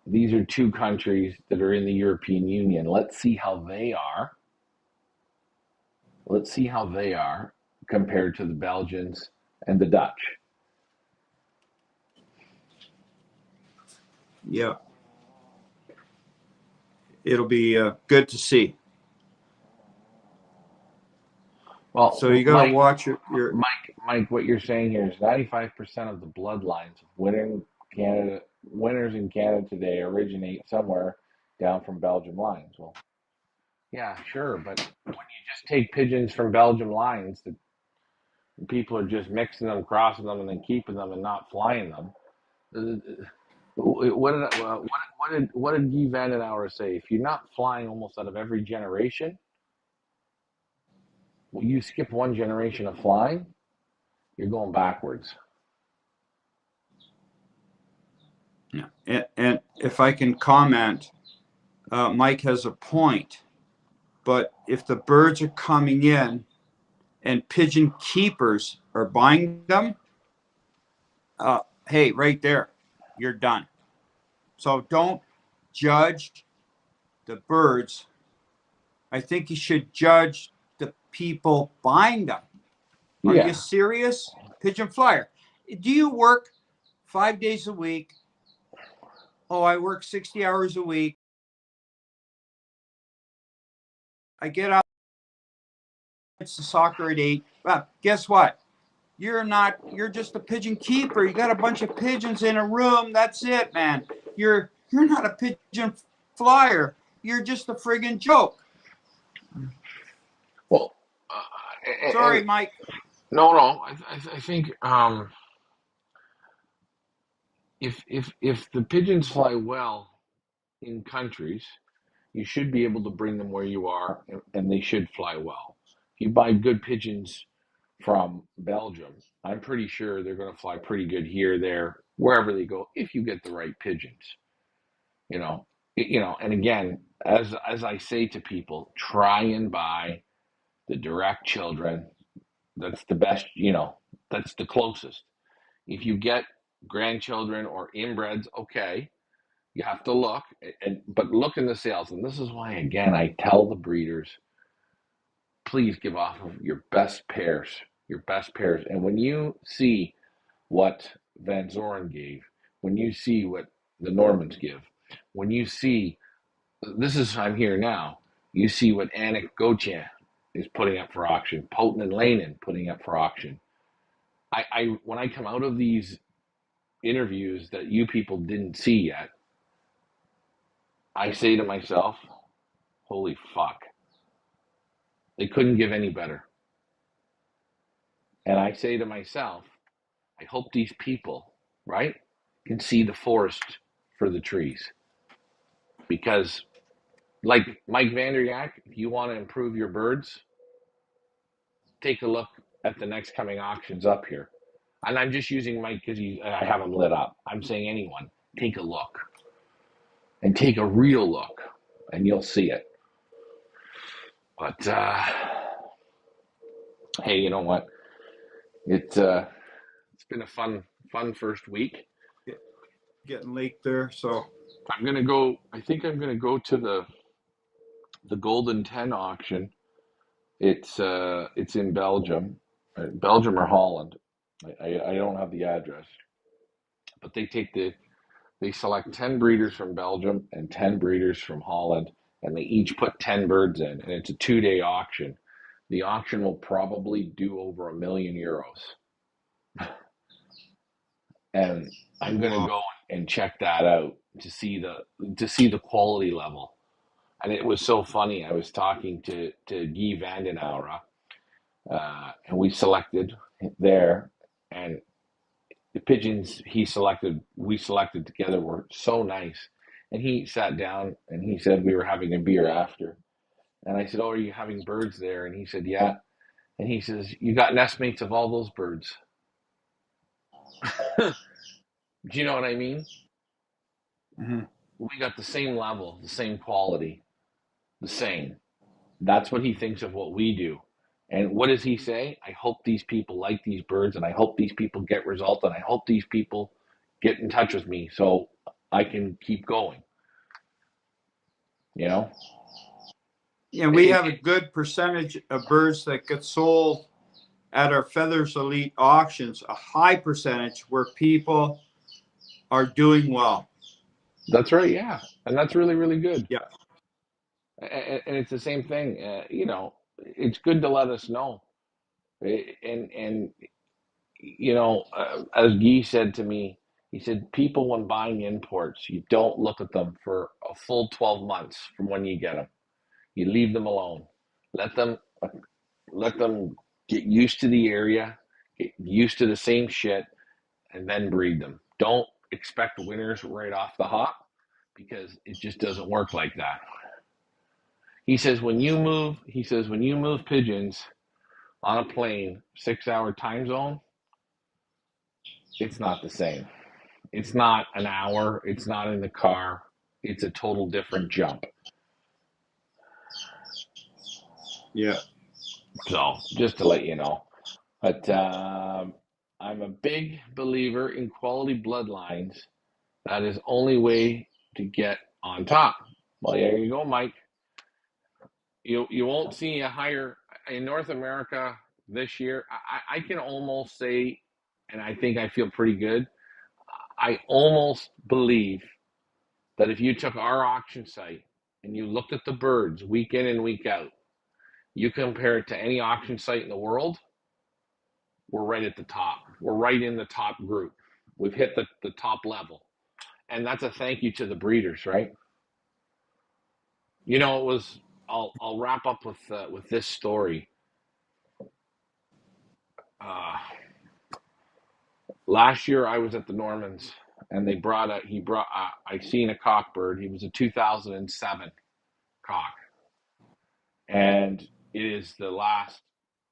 these are two countries that are in the European Union. Let's see how they are. Let's see how they are compared to the Belgians and the Dutch. Yeah. It'll be good to see. So you Well, got to watch your Mike, what you're saying here is 95% of the bloodlines of winners in Canada today originate somewhere down from Belgium lines. Well, yeah, sure, but when you just take pigeons from Belgium lines, the people are just mixing them, crossing them, and then keeping them and not flying them. What did Guy Vandenauer say? If you're not flying almost out of every generation, well, you skip one generation of flying, you're going backwards. Yeah. And if I can comment, Mike has a point. But if the birds are coming in and pigeon keepers are buying them, hey, right there, you're done. So don't judge the birds. I think you should judge the people buying them. Are you Yeah. serious? Pigeon flyer. Do you work 5 days a week? Oh, I work 60 hours a week. I get up, it's the soccer at 8. Well, guess what? You're just a pigeon keeper. You got a bunch of pigeons in a room. That's it, man. You're not a pigeon flyer. You're just a friggin' joke. Well, Sorry, Mike. no. I think if the pigeons fly well in countries, you should be able to bring them where you are, and they should fly well. If you buy good pigeons from Belgium, I'm pretty sure they're going to fly pretty good here, there, wherever they go, if you get the right pigeons. You know, and again, as I say to people, try and buy the direct children. That's the best. That's the closest. If you get grandchildren or inbreds, okay, you have to look, but look in the sales. And this is why, again, I tell the breeders, please give off of your best pairs, your best pairs. And when you see what Van Zoren gave, when you see what the Normans give, when you see, this is, I'm here now, you see what Anik Gauthier is putting up for auction, Poten and Lanin putting up for auction. When I come out of these interviews that you people didn't see yet, I say to myself, holy fuck, they couldn't give any better. And I say to myself, I hope these people, right, can see the forest for the trees. Because, like Mike Vanderyak, if you want to improve your birds, take a look at the next coming auctions up here. And I'm just using Mike because I have him lit up. I'm saying anyone, take a look. And take a real look, and you'll see it. But, hey, you know what? It's been a fun first week. Getting late there, so I'm gonna go. I think I'm gonna go to the Golden 10 auction. It's in Belgium, Belgium or Holland. I don't have the address, but they select 10 breeders from Belgium and 10 breeders from Holland, and they each put 10 birds in, and it's a 2-day auction. The auction will probably do over €1 million, and I'm gonna wow. go and check that out to see the quality level. And it was so funny. I was talking to Guy Vandenauer, and we selected there, and the pigeons we selected together were so nice. And he sat down and he said we were having a beer after. And I said, "Oh, are you having birds there?" And he said, "Yeah." And he says, "You got nestmates of all those birds." Do you know what I mean? Mm-hmm. We got the same level, the same quality, the same. That's what he thinks of what we do. And what does he say? I hope these people like these birds, and I hope these people get results, and I hope these people get in touch with me so I can keep going. You know? Yeah, we It, have a good percentage of birds that get sold at our Feathers Elite auctions, a high percentage where people are doing well. that's right, yeah. And that's really, really good. Yeah. And it's the same thing. It's good to let us know. And you know, as Guy said to me, he said, people when buying imports, you don't look at them for a full 12 months from when you get them. You leave them alone. Let them let them get used to the area, get used to the same shit, and then breed them. Don't expect winners right off the hop because it just doesn't work like that. He says when you move pigeons on a plane, 6 hour time zone, it's not the same. It's not an hour. It's not in the car. It's a total different jump. Yeah. So just to let you know, but I'm a big believer in quality bloodlines. That is only way to get on top. Well, there you go, Mike. You won't see a higher in North America this year. I can almost say, and I think I feel pretty good. I almost believe that if you took our auction site and you looked at the birds week in and week out, you compare it to any auction site in the world, we're right at the top. We're right in the top group. We've hit the top level. And that's a thank you to the breeders, right? You know, it was. I'll wrap up with this story. Uh, Last year I was at the Normans, and I seen a cockbird. He was a 2007 cock, and it is the last.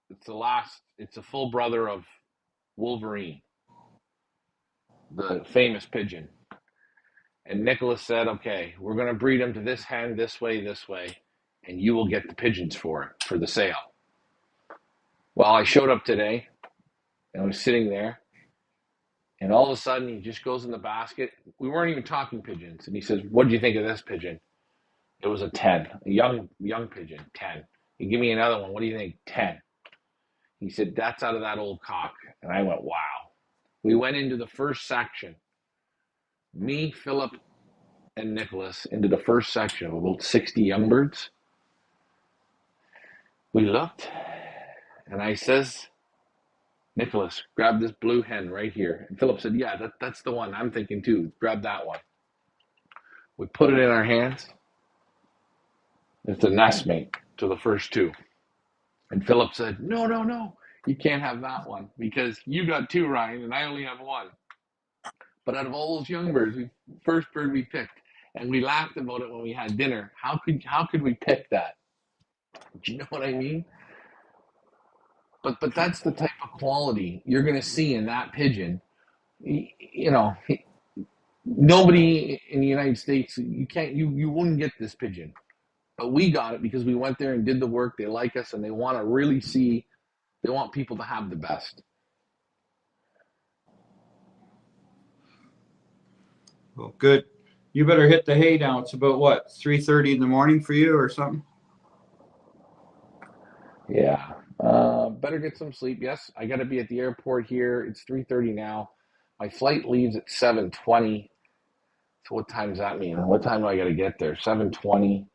It's the last. It's a full brother of Wolverine, the famous pigeon. And Nicholas said, "Okay, we're going to breed him to this hen this way, and you will get the pigeons for it for the sale." Well, I showed up today, and I was sitting there, and all of a sudden he just goes in the basket. We weren't even talking pigeons, and he says, "What do you think of this pigeon?" It was a 10, a young pigeon, 10. You give me another one. What do you think? 10. He said, "That's out of that old cock." And I went, "Wow." We went into the first section. Me, Philip, and Nicholas into the first section of about 60 young birds. We looked, and I says, "Nicholas, grab this blue hen right here." And Philip said, "Yeah, that's the one I'm thinking too. Grab that one." We put it in our hands. It's a nestmate to the first two. And Philip said, "No, no, no. You can't have that one because you got two, Ryan, and I only have one." But out of all those young birds, first bird we picked, and we laughed about it when we had dinner. How could we pick that? Do you know what I mean? But that's the type of quality you're going to see in that pigeon. You know, nobody in the United States, you wouldn't get this pigeon, but we got it because we went there and did the work. They like us, and they want to really see. They want people to have the best. Well, good. You better hit the hay now. It's about what, 3:30 in the morning for you or something? Yeah. Better get some sleep. Yes, I got to be at the airport here. It's 3:30 now. My flight leaves at 7:20. So what time does that mean? What time do I got to get there? 7:20.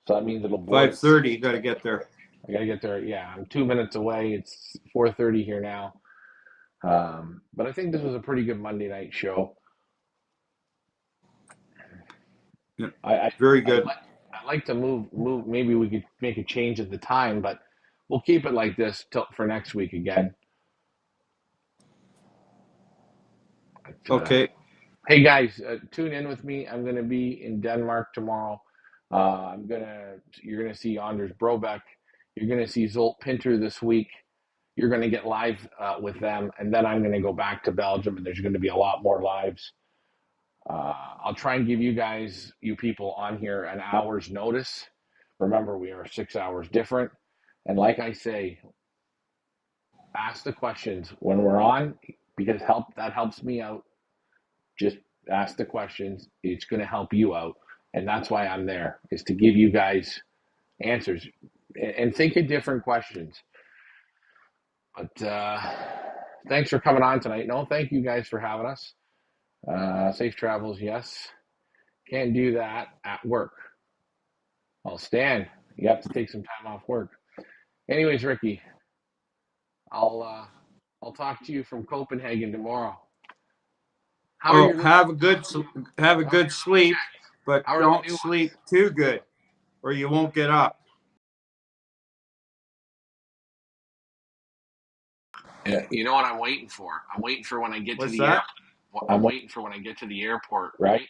So that means it'll board at 5:30. You got to get there. I got to get there. Yeah, I'm 2 minutes away. It's 4:30 here now. But I think this was a pretty good Monday night show. Yeah, I, I very I'd good. like I'd like to move. Maybe we could make a change at the time, but we'll keep it like this till for next week again. But, Okay. hey guys, tune in with me. I'm going to be in Denmark tomorrow. You're gonna see Anders Brobeck. You're gonna see Zolt Pinter this week. You're gonna get live with them, and then I'm gonna go back to Belgium, and there's gonna be a lot more lives. I'll try and give you people on here, an hour's notice. Remember, we are 6 hours different, and like I say, ask the questions when we're on because that helps me out. Just ask the questions. It's going to help you out. And that's why I'm there, is to give you guys answers and think of different questions. But thanks for coming on tonight. No, thank you guys for having us. Safe travels, yes. Can't do that at work. Well, Stan, you have to take some time off work. Anyways, Ricky, I'll talk to you from Copenhagen tomorrow. How are Oh, your little have a good sleep, but How are the don't new ones? sleep too good, or you won't get up. Yeah, you know what I'm waiting for? I'm waiting for when I get to What's the air. that? I'm waiting for when I get to the airport, right?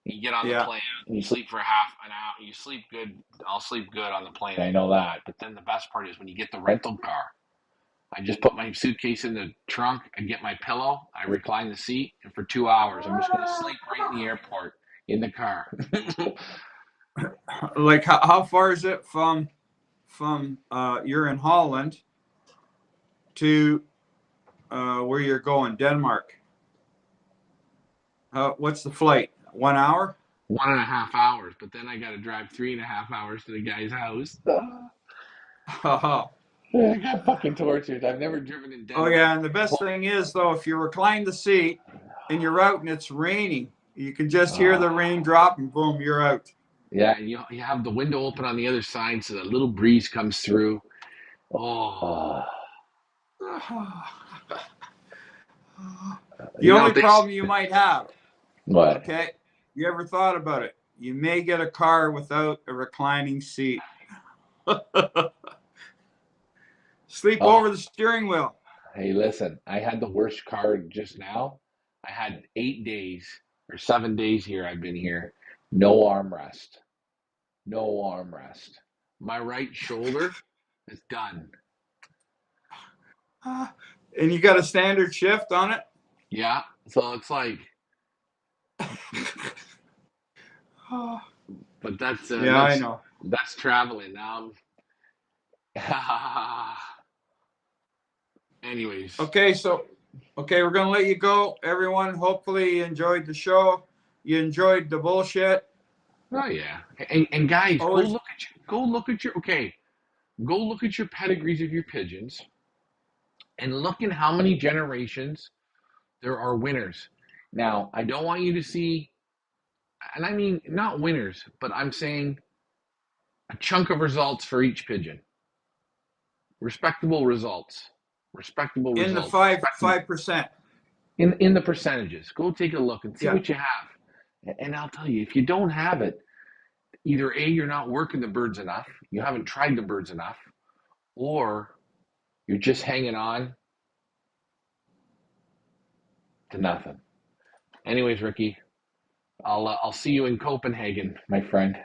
You get on the Yeah. plane and you sleep for half an hour. You sleep good. I'll sleep good on the plane. I know that. But then the best part is when you get the rental car. I just put my suitcase in the trunk. I get my pillow. I recline the seat, and for 2 hours, I'm just going to sleep right in the airport in the car. Like how far is it from you're in Holland to where you're going, Denmark? What's the flight? 1 hour? 1.5 hours, but then I got to drive 3.5 hours to the guy's house. Oh I got fucking tortured. I've never driven in Denmark. yeah, and the best thing is though, if you recline the seat and you're out and it's raining, you can just hear Uh, the rain drop and boom, you're out. yeah, and you have the window open on the other side so that little breeze comes through. Oh, The you know only what they problem you might have, what? okay, you ever thought about it? You may get a car without a reclining seat. Sleep Oh, over the steering wheel. hey, listen, I had the worst car just now. I had 8 days or 7 days here. I've been here. No armrest. No armrest. My right shoulder is done. And you got a standard shift on it. Yeah. So it's like, but Yeah, I know. that's traveling now. Anyways, Okay, we're gonna let you go, everyone. Hopefully, you enjoyed the show. You enjoyed the bullshit. oh yeah. And guys, Always go look at your pedigrees of your pigeons and look at how many generations there are winners. Now, I don't want you to see, and I mean not winners, but I'm saying a chunk of results for each pigeon. Respectable results. Respectable in the results. five Respectable 5%. in the percentages. Go take a look and see Yeah. what you have. And I'll tell you, if you don't have it, either A, you're not working the birds enough, you haven't tried the birds enough, or you're just hanging on to nothing. Anyways, Ricky, I'll see you in Copenhagen, my friend.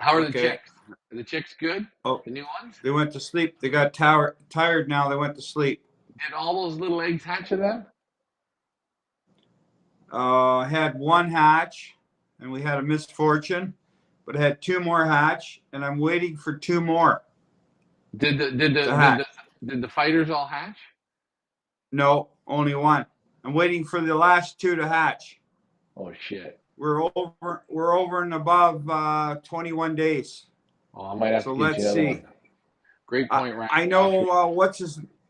How are the Okay. chicks? Are the chicks good? Oh, The new ones? they went to sleep. They got tired now. They went to sleep. Did all those little eggs hatch of them? Had one hatch, and we had a misfortune, but I had two more hatch, and I'm waiting for two more Did the did the to did hatch. the did the fighters all hatch? No, only one. I'm waiting for the last two to hatch. Oh shit! We're over and above 21 days. Oh, I might have So to get you let's another one. see. Great point, Ryan. I Josh. know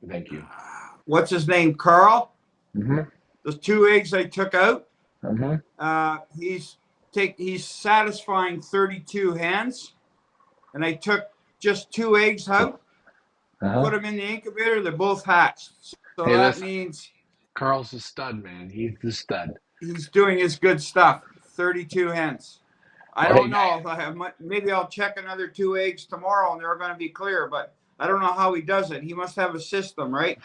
Thank you. what's his name, Carl. Mm-hmm. Those two eggs I took out. Mm-hmm. He's satisfying 32 hens, and I took just two eggs out, Uh-huh. put them in the incubator. They're both hatched. So Hey, that listen, means Carl's a stud, man. He's the stud. he's doing his good stuff. 32 hens. I Well, hey, don't guys. know. Maybe I'll check another two eggs tomorrow, and they're going to be clear. But I don't know how he does it. He must have a system, right?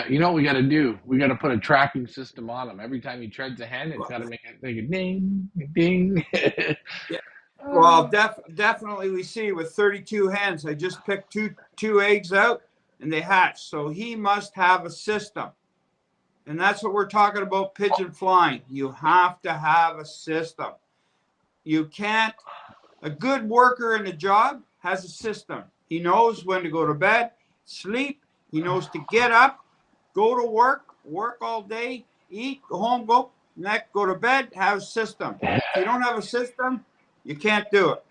You know what we got to do? We got to put a tracking system on him. Every time he treads a hen, it's got to make a ding, ding. Yeah. Well, definitely we see with 32 hens. I just picked two eggs out, and they hatched. So he must have a system, and that's what we're talking about. Pigeon flying. You have to have a system. You can't. A good worker in a job has a system. He knows when to go to bed, sleep. He knows to get up, go to work all day, eat, go home, go to bed, have a system. If you don't have a system, you can't do it.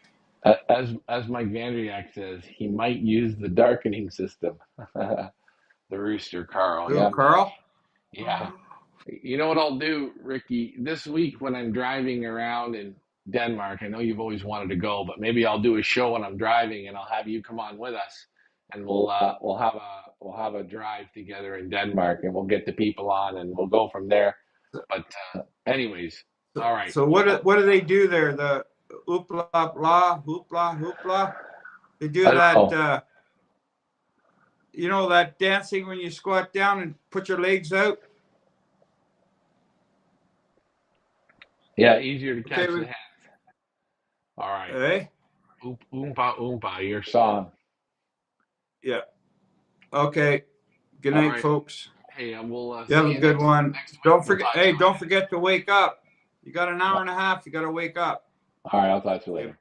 As Mike Vandriak says, he might use the darkening system. The rooster, Carl. Who, Yeah, man. Carl? Yeah. You know what I'll do, Ricky? This week when I'm driving around in Denmark, I know you've always wanted to go, but maybe I'll do a show when I'm driving and I'll have you come on with us and we'll have a drive together in Denmark, and we'll get the people on, and we'll go from there. But anyways, all right. So what do they do there? The oopla blah, hoopla hoopla. They do I don't that. know. You know that dancing when you squat down and put your legs out. Yeah, easier to catch Okay, the head. All right. hey, Oompa Oompa, your song. yeah. Okay. Good All night, right. folks. Hey, we'll You have see a you good one. next week. Don't We'll forget. talk to Hey, you don't forget to wake up. You got an hour later. and a half. You got to wake up. All right, I'll talk to you Okay, later.